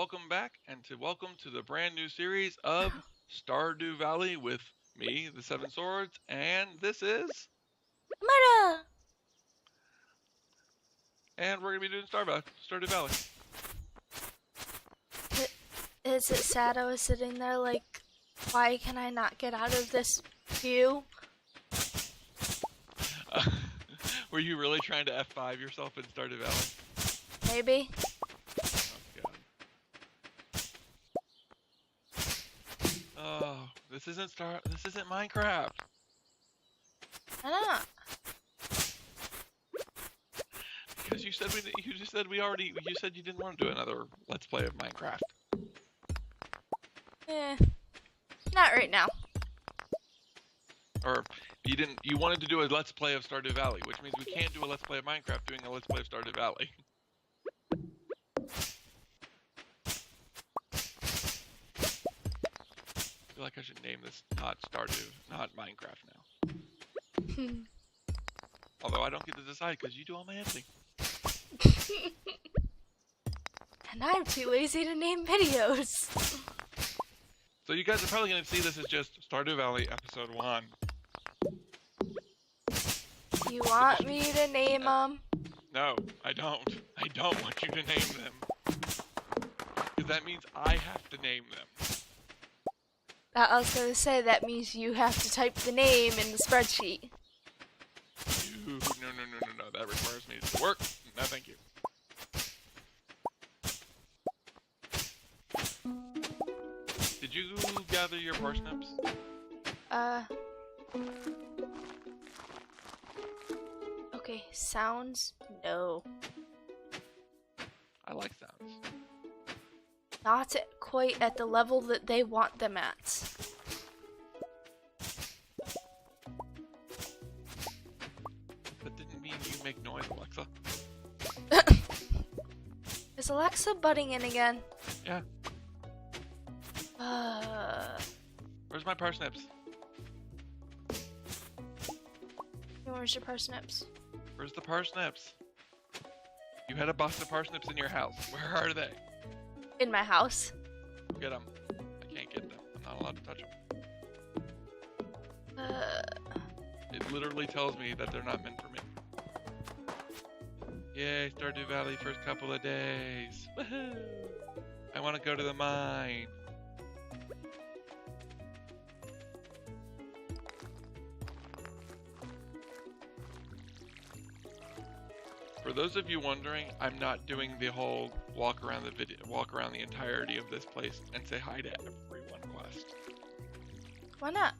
welcome back, and welcome to the brand new series of Stardew Valley with me, the Seven Swords, and this is... Murder! And we're going to be doing Stardew Valley. Is it sad I was sitting there like, why can I not get out of this view? Were you really trying to F5 yourself in Stardew Valley? Maybe. Oh, this isn't Minecraft. I know. Because you said you said you didn't want to do another Let's Play of Minecraft. Not right now. Or you wanted to do a Let's Play of Stardew Valley, which means we can't do a Let's Play of Minecraft doing a Let's Play of Stardew Valley. I feel like I should name this not Stardew, not Minecraft now. Although I don't get to decide because you do all my editing. And I'm too lazy to name videos. So you guys are probably going to see this as just Stardew Valley Episode 1. You want me to name them? No, I don't. I don't want you to name them. Because that means I have to name them. I was going to say that means you have to type the name in the spreadsheet. No. That requires me to work. No, thank you. Did you gather your parsnips? Okay, sounds? No. I like sounds. Not quite at the level that they want them at. That didn't mean you make noise, Alexa. Is Alexa butting in again? Yeah. Where's my parsnips? Where's your parsnips? Where's the parsnips? You had a box of parsnips in your house. Where are they? In my house. Get them. I can't get them. I'm not allowed to touch them. It literally tells me that they're not meant for me. Yay, Stardew Valley first couple of days. Woohoo! I want to go to the mine. For those of you wondering, I'm not doing the whole walk around the entirety of this place and say hi to everyone quest. Why not?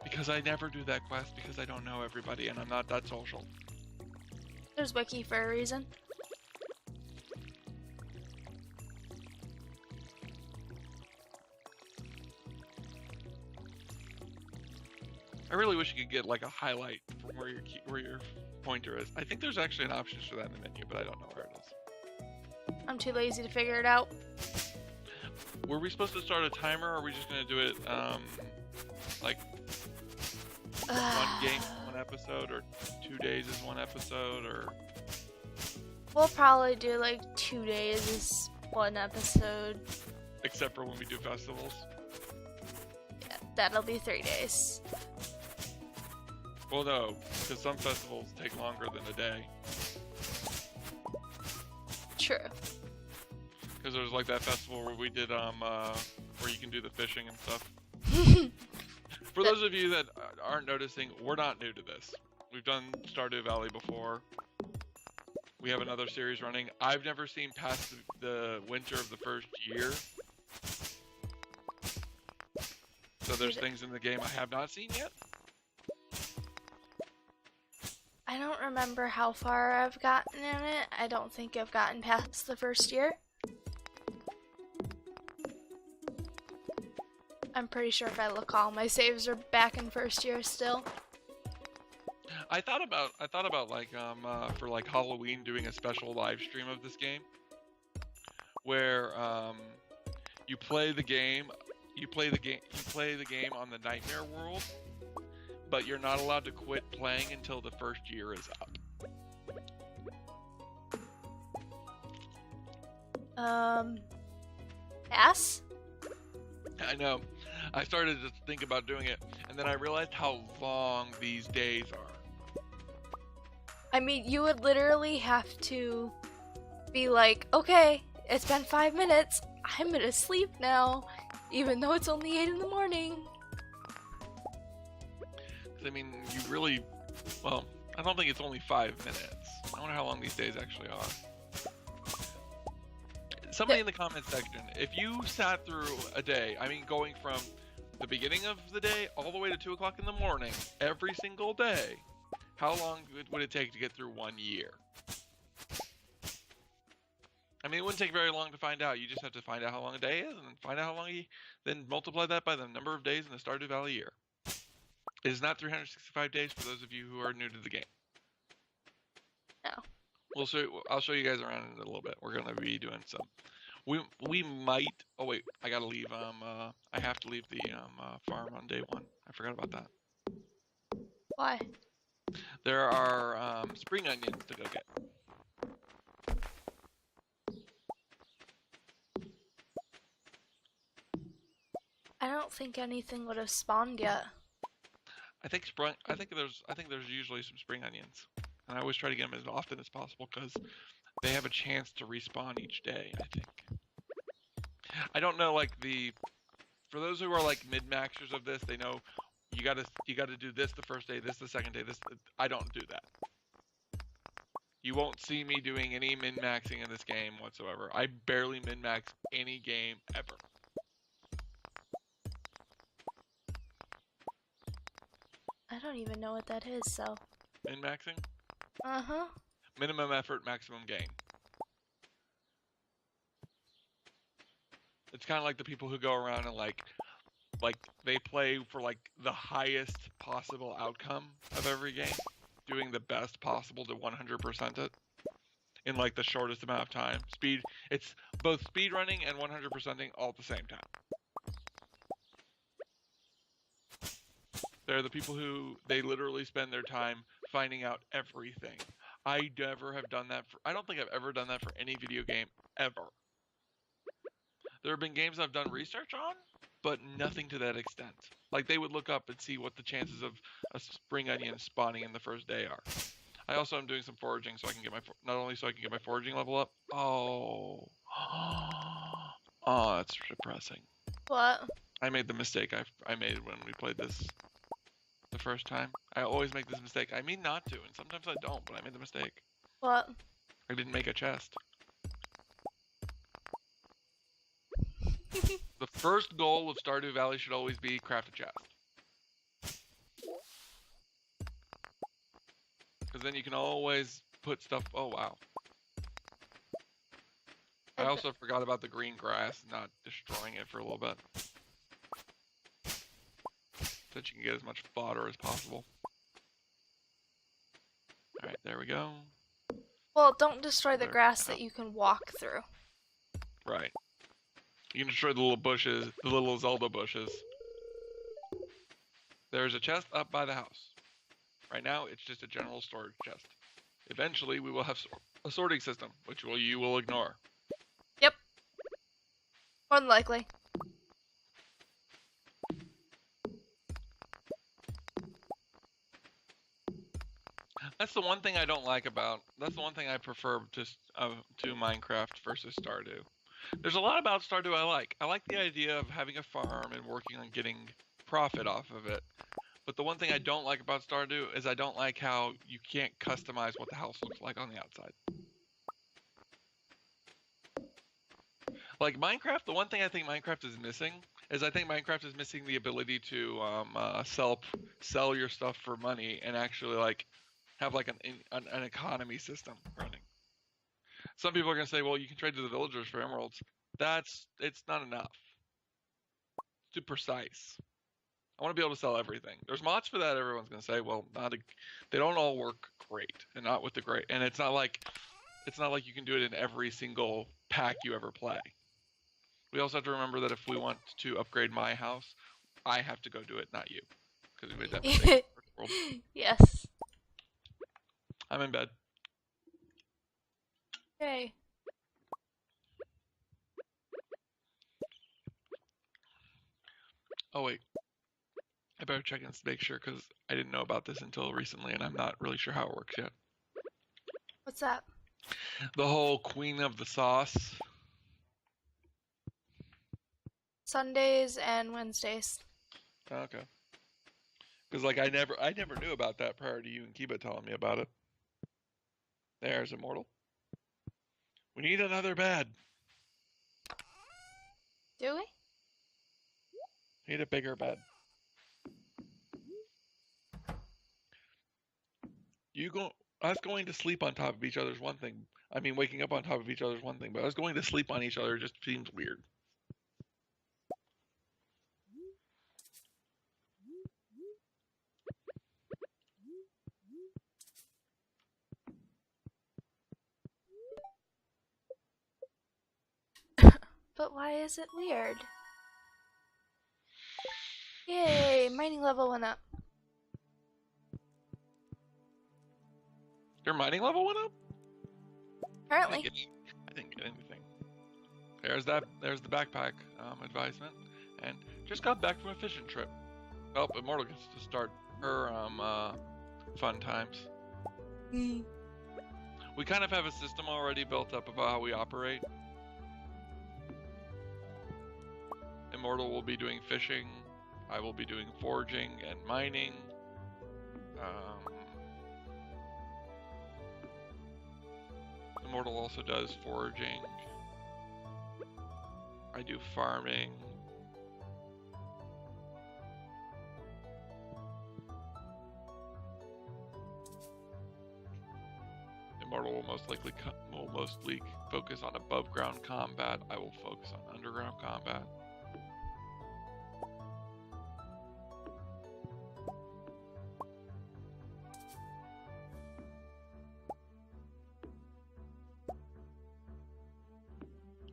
Because I never do that quest because I don't know everybody and I'm not that social. There's Wiki for a reason. I really wish you could get like a highlight from where your pointer is. I think there's actually an option for that in the menu, but I don't know where it is. I'm too lazy to figure it out. Were we supposed to start a timer, or are we just gonna do it like one game is one episode, or 2 days is one episode, or? We'll probably do like 2 days is one episode. Except for when we do festivals. Yeah, that'll be 3 days. Well, no, because some festivals take longer than a day. True. Because there's like that festival where we did where you can do the fishing and stuff. For those of you that aren't noticing, we're not new to this. We've done Stardew Valley before. We have another series running. I've never seen past the winter of the first year. So there's things in the game I have not seen yet. I don't remember how far I've gotten in it. I don't think I've gotten past the first year. I'm pretty sure if I look, all my saves are back in first year still. I thought about like for like Halloween doing a special live stream of this game, where you play the game on the Nightmare World, but you're not allowed to quit playing until the first year is up. Pass? I know. I started to think about doing it, and then I realized how long these days are. I mean, you would literally have to be like, okay, it's been 5 minutes. I'm gonna sleep now, even though it's only 8 in the morning. I mean, you really, well, I don't think it's only 5 minutes. I wonder how long these days actually are. Somebody in the comment section, if you sat through a day, I mean, going from the beginning of the day all the way to 2 o'clock in the morning, every single day, how long would it take to get through 1 year? I mean, it wouldn't take very long to find out. You just have to find out how long a day is, and then find out how long then multiply that by the number of days in the Stardew Valley year. It is not 365 days for those of you who are new to the game. No. I'll show you guys around in a little bit. We're gonna be doing some. We might. Oh wait, I gotta leave. I have to leave the farm on day 1. I forgot about that. Why? There are spring onions to go get. I don't think anything would have spawned yet. I think there's usually some spring onions, and I always try to get them as often as possible because they have a chance to respawn each day. I think. I don't know, like for those who are like mid-maxers of this, they know you gotta do this the first day, this the second day, this. I don't do that. You won't see me doing any min-maxing in this game whatsoever. I barely min-max any game ever. I don't even know what that is, so. Min-maxing? Uh-huh. Minimum effort, maximum gain. It's kind of like the people who go around and like they play for like the highest possible outcome of every game, doing the best possible to 100% it in like the shortest amount of time. It's both speed running and 100%ing all at the same time. They're the people who they literally spend their time finding out everything. I never have done that I don't think I've ever done that for any video game ever. There have been games I've done research on, but nothing to that extent. Like they would look up and see what the chances of a spring onion spawning in the first day are. I also am doing some foraging so I can get not only so I can get my foraging level up. Oh, oh, that's depressing. What? I made the mistake I made when we played this the first time. I always make this mistake. I mean not to, and sometimes I don't, but I made the mistake. What? I didn't make a chest. The first goal of Stardew Valley should always be craft a chest. Because then you can always put stuff... Oh, wow. I also forgot about the green grass, not destroying it for a little bit. So that you can get as much fodder as possible. Alright, there we go. Well, don't destroy the grass that you can walk through. Right. You can destroy the little bushes, the little Zelda bushes. There's a chest up by the house. Right now, it's just a general storage chest. Eventually, we will have a sorting system, which you will ignore. Yep. More than likely. That's the one thing I don't like about. That's the one thing I prefer to Minecraft versus Stardew. There's a lot about Stardew I like. I like the idea of having a farm and working on getting profit off of it. But the one thing I don't like about Stardew is I don't like how you can't customize what the house looks like on the outside. Like Minecraft, the one thing I think Minecraft is missing is I think Minecraft is missing the ability to sell your stuff for money and actually like have like an economy system running. Some people are gonna say, well, you can trade to the villagers for emeralds. It's not enough. It's too precise. I want to be able to sell everything. There's mods for that. Everyone's gonna say, well, they don't all work great, and not with the great. And it's not like you can do it in every single pack you ever play. We also have to remember that if we want to upgrade my house, I have to go do it, not you, because we made that mistake. Yes. I'm in bed. Okay. Oh wait, I better check and make sure because I didn't know about this until recently, and I'm not really sure how it works yet. What's that? The whole queen of the sauce. Sundays and Wednesdays. Okay. Because like I never knew about that prior to you and Kiba telling me about it. There's Immortal. We need another bed. Do we? Need a bigger bed. Us going to sleep on top of each other is one thing. I mean, waking up on top of each other is one thing, but us going to sleep on each other just seems weird. But why is it weird? Yay, mining level went up. Your mining level went up? Apparently. I didn't get anything. There's the backpack advisement. And just got back from a fishing trip. Oh, Immortal gets to start her fun times. We kind of have a system already built up about how we operate. Immortal will be doing fishing. I will be doing foraging and mining. Immortal also does foraging. I do farming. Immortal will mostly focus on above ground combat. I will focus on underground combat.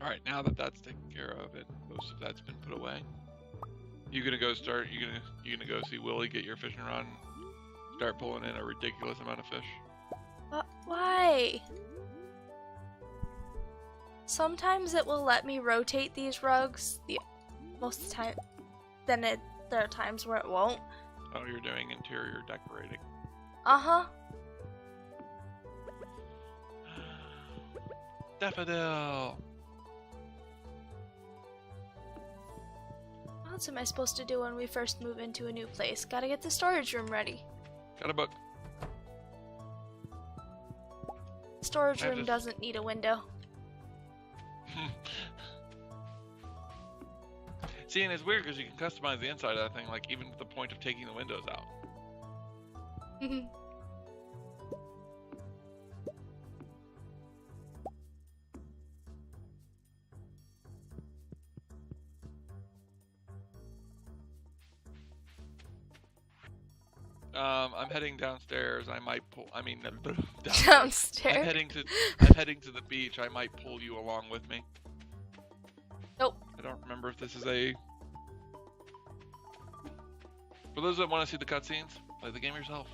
Alright, now that that's taken care of and most of that's been put away, you gonna go see Willie get your fishing rod, start pulling in a ridiculous amount of fish? Why? Sometimes it will let me rotate these rugs. Most of the time, there are times where it won't. Oh, you're doing interior decorating. Uh-huh. Daffodil! What else am I supposed to do when we first move into a new place? Gotta get the storage room ready. Got a book. Storage room doesn't need a window. See, and it's weird because you can customize the inside of that thing, like even to the point of taking the windows out. I'm heading downstairs. I might pull. I mean, Downstairs. I'm heading to the beach. I might pull you along with me. Nope. I don't remember if this is a. For those that want to see the cutscenes, play the game yourself.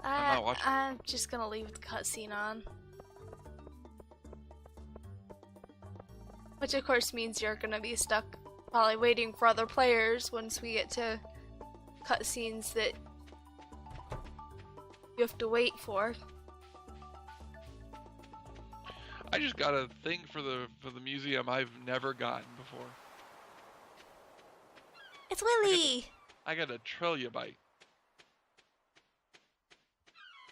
I'm just gonna leave the cutscene on. Which of course means you're gonna be stuck probably waiting for other players once we get to cutscenes that you have to wait for. I just got a thing for the museum I've never gotten before. It's Willie! I got a Trilobite.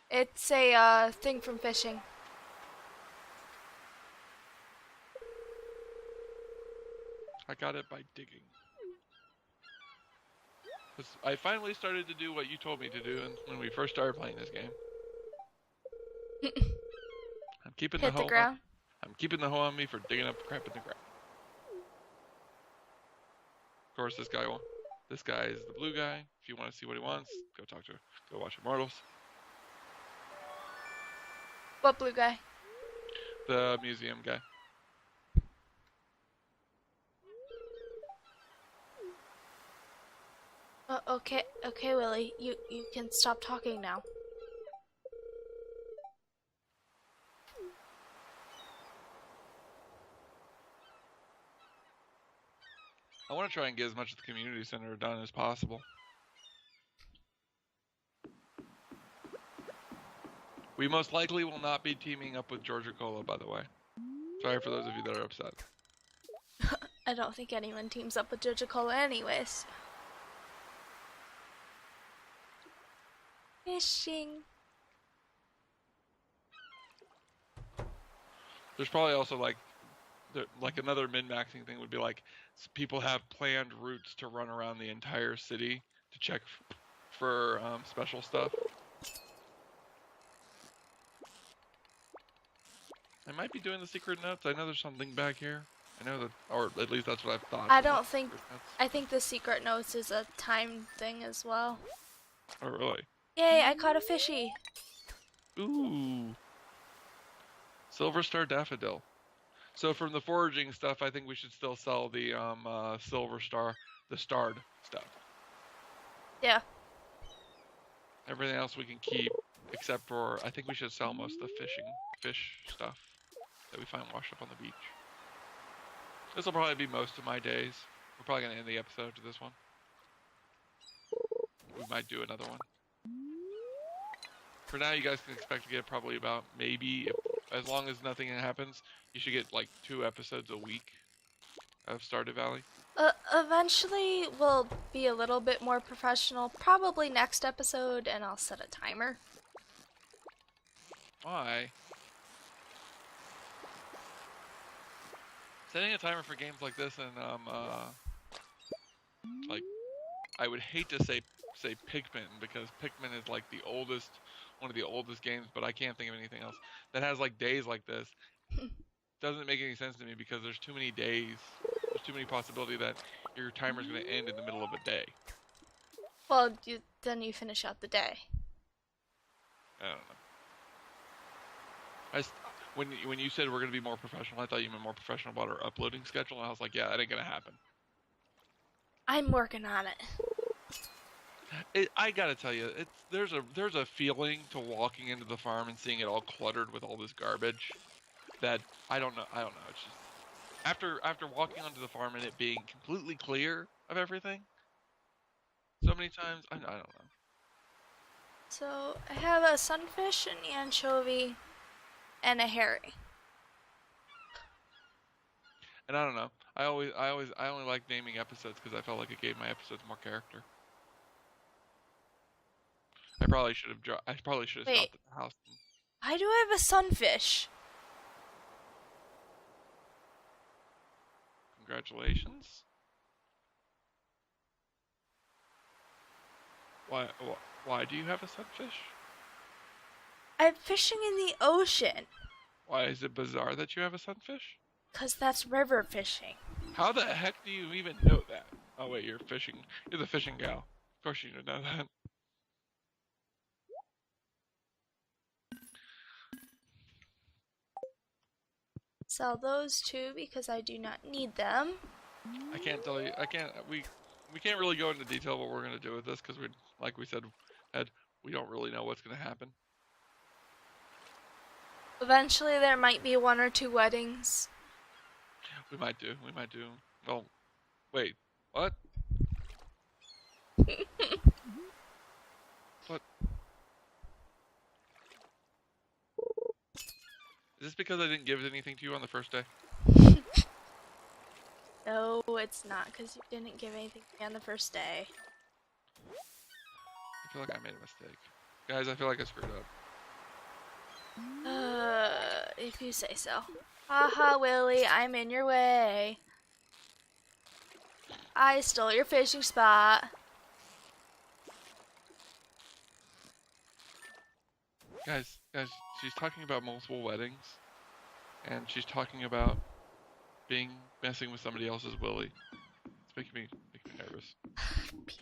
It's a thing from fishing. I got it by digging. 'Cause I finally started to do what you told me to do when we first started playing this game. I'm keeping the hoe ground. I'm keeping the hoe on me for digging up crap in the ground. Of course, this guy is the blue guy. If you want to see what he wants, go watch Immortals. What blue guy? The museum guy. Okay, Willie. You can stop talking now. I want to try and get as much of the community center done as possible. We most likely will not be teaming up with Georgia Cola, by the way. Sorry for those of you that are upset. I don't think anyone teams up with Cola anyways. Fishing. There's probably also like another min-maxing thing would be like people have planned routes to run around the entire city to check for special stuff. I might be doing the secret notes. I know there's something back here. I know that, or at least that's what I've thought. I think the secret notes is a time thing as well. Oh, really? Yay, I caught a fishy. Ooh. Silver Star Daffodil. So from the foraging stuff, I think we should still sell the Silver Star, the starred stuff. Yeah. Everything else we can keep, except for, I think we should sell most of the fish stuff that we find washed up on the beach. This will probably be most of my days. We're probably going to end the episode to this one. We might do another one. For now, you guys can expect to get probably about, maybe, as long as nothing happens, you should get like 2 episodes a week of Stardew Valley. Eventually, we'll be a little bit more professional. Probably next episode, and I'll set a timer. Why? Setting a timer for games like this and like I would hate to say Pikmin, because Pikmin is like one of the oldest games, but I can't think of anything else that has like days like this. Doesn't make any sense to me because there's too many days. There's too many possibility that your timer's going to end in the middle of a day. Well, then you finish out the day. I don't know. When you said we're going to be more professional, I thought you meant more professional about our uploading schedule, and I was like, yeah, that ain't going to happen. I'm working on it. I gotta tell you, there's a feeling to walking into the farm and seeing it all cluttered with all this garbage that I don't know. It's just after walking onto the farm and it being completely clear of everything so many times, I don't know. So I have a sunfish, an anchovy, and a herring. And I don't know. I only like naming episodes because I felt like it gave my episodes more character. I probably should have stopped at the house. Why do I have a sunfish? Congratulations. Why do you have a sunfish? I'm fishing in the ocean. Why is it bizarre that you have a sunfish? 'Cause that's river fishing. How the heck do you even know that? Oh wait, you're fishing. You're the fishing gal. Of course you know that. Sell those 2 because I do not need them. I can't tell you. We can't really go into detail what we're gonna do with this because like we said, Ed, we don't really know what's gonna happen. Eventually, there might be 1 or 2 weddings. We might do. Well, wait. What? What? Is this because I didn't give anything to you on the first day? No, it's not, because you didn't give anything to me on the first day. I feel like I made a mistake. Guys, I feel like I screwed up. If you say so. Haha, Willy, I'm in your way. I stole your fishing spot. Guys, she's talking about multiple weddings, and she's talking about messing with somebody else's Willy. It's making me nervous.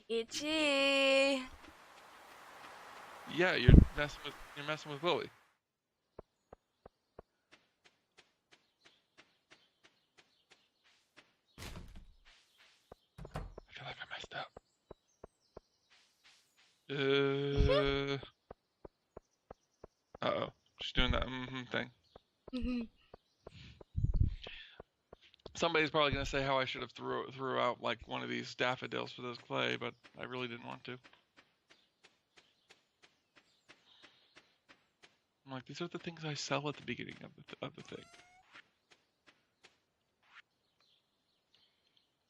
PG. Yeah, you're messing with Willy. I feel like I messed up. Uh-oh. She's doing that thing. Somebody's probably gonna say how I should have threw out like one of these daffodils for those clay, but I really didn't want to. I'm like, these are the things I sell at the beginning of the thing.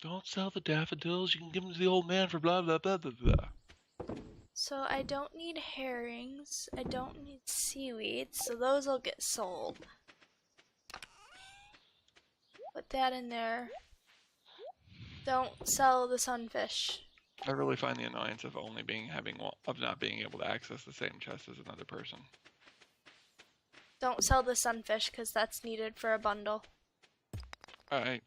Don't sell the daffodils. You can give them to the old man for blah blah blah blah blah. So I don't need herrings. I don't need seaweed, so those will get sold. Put that in there. Don't sell the sunfish. I really find the annoyance of not being able to access the same chest as another person. Don't sell the sunfish because that's needed for a bundle. Alright.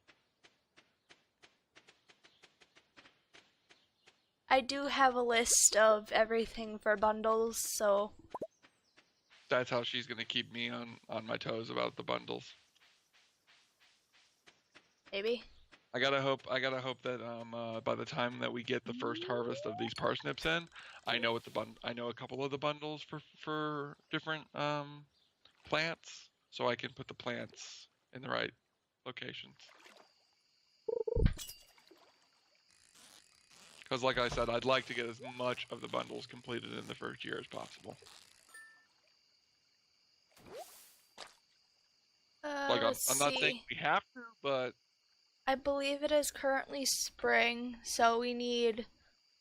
I do have a list of everything for bundles, so That's how she's gonna keep me on my toes about the bundles. maybe. I gotta hope that by the time that we get the first harvest of these parsnips in, I know a couple of the bundles for different plants, so I can put the plants in the right locations. Because like I said, I'd like to get as much of the bundles completed in the first year as possible. Like I'm not saying we have to, but I believe it is currently spring, so we need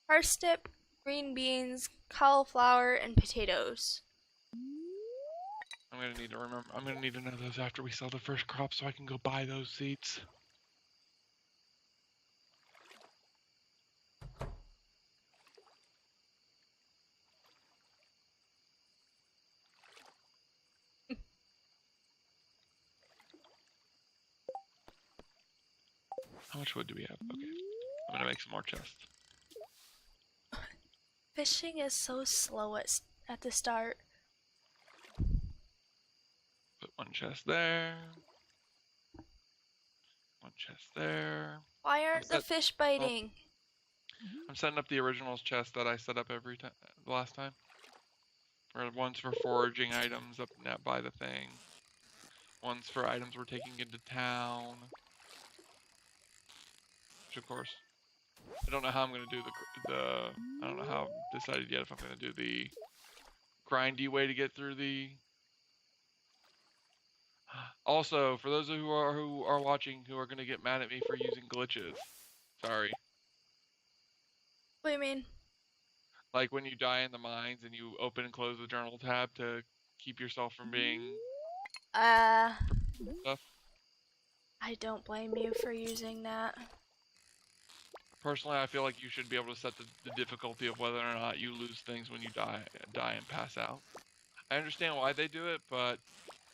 parsnip, green beans, cauliflower, and potatoes. I'm gonna need to remember. I'm gonna need to know those after we sell the first crop, so I can go buy those seeds. How much wood do we have? Okay, I'm gonna make some more chests. Fishing is so slow at the start. Put one chest there. One chest there. Why aren't the fish biting? I'm setting up the originals chest that I set up every time the last time. Or one's for foraging items up by the thing. One's for items we're taking into town. Which of course, I don't know how I'm gonna do I don't know how I've decided yet if I'm gonna do the grindy way to get through the. Also, for those who are watching who are gonna get mad at me for using glitches, sorry. What do you mean? Like when you die in the mines and you open and close the journal tab to keep yourself from being stuff. I don't blame you for using that. Personally, I feel like you should be able to set the difficulty of whether or not you lose things when you die and pass out. I understand why they do it, but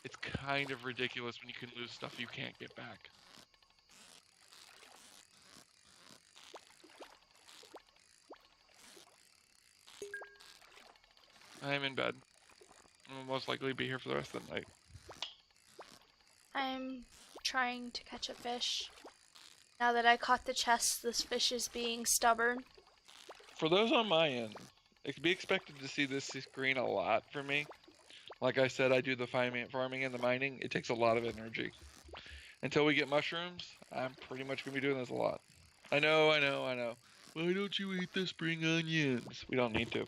it's kind of ridiculous when you can lose stuff you can't get back. I am in bed. I will most likely be here for the rest of the night. I'm trying to catch a fish. Now that I caught the chest, this fish is being stubborn. For those on my end, it can be expected to see this screen a lot for me. Like I said, I do the farming and the mining. It takes a lot of energy. Until we get mushrooms, I'm pretty much going to be doing this a lot. I know. Why don't you eat the spring onions? We don't need to.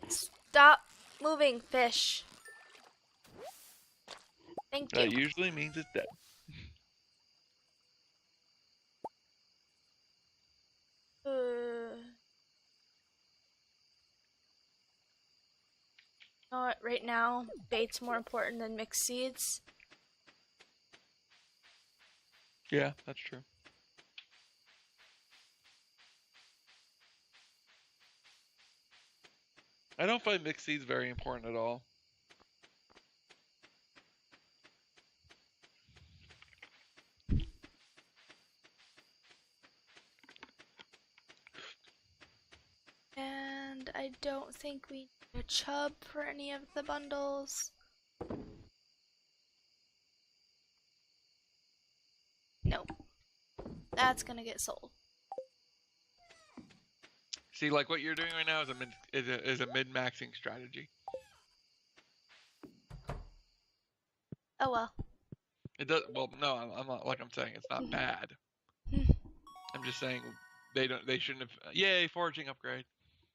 Stop moving, fish. Thank you. That usually means it's dead. You know what, right now, bait's more important than mixed seeds. Yeah, that's true. I don't find mixed seeds very important at all. And I don't think we need a chub for any of the bundles. Nope. That's gonna get sold. See, like what you're doing right now is a mid-maxing strategy. Oh well. It does. Well, no, I'm not like I'm saying it's not bad. I'm just saying they shouldn't have. Yay, foraging upgrade.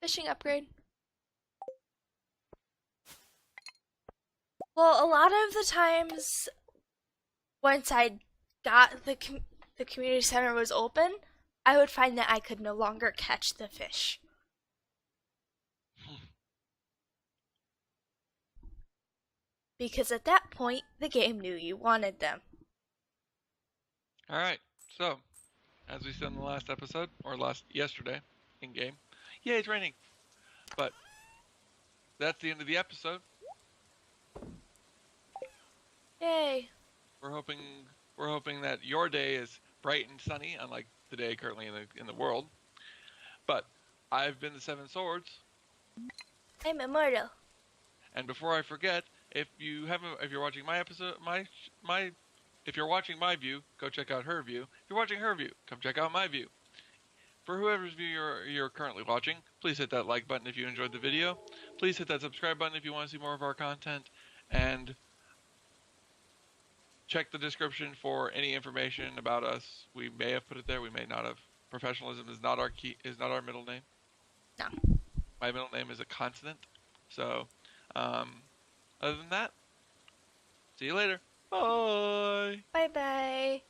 Fishing upgrade. Well, a lot of the times, once I got the community center was open, I would find that I could no longer catch the fish. Because at that point, the game knew you wanted them. All right. So, as we said in the last episode, or yesterday, in game, yay, it's raining. But that's the end of the episode. Yay! We're hoping that your day is bright and sunny, unlike the day currently in the world. But I've been the Seven Swords. I'm immortal. And before I forget, if you're watching my episode, if you're watching my view, go check out her view. If you're watching her view, come check out my view. For whoever's view you're currently watching, please hit that like button if you enjoyed the video. Please hit that subscribe button if you want to see more of our content, and check the description for any information about us. We may have put it there, we may not have. Professionalism is not our middle name. No. My middle name is a consonant. So, other than that, see you later. Bye. Bye bye.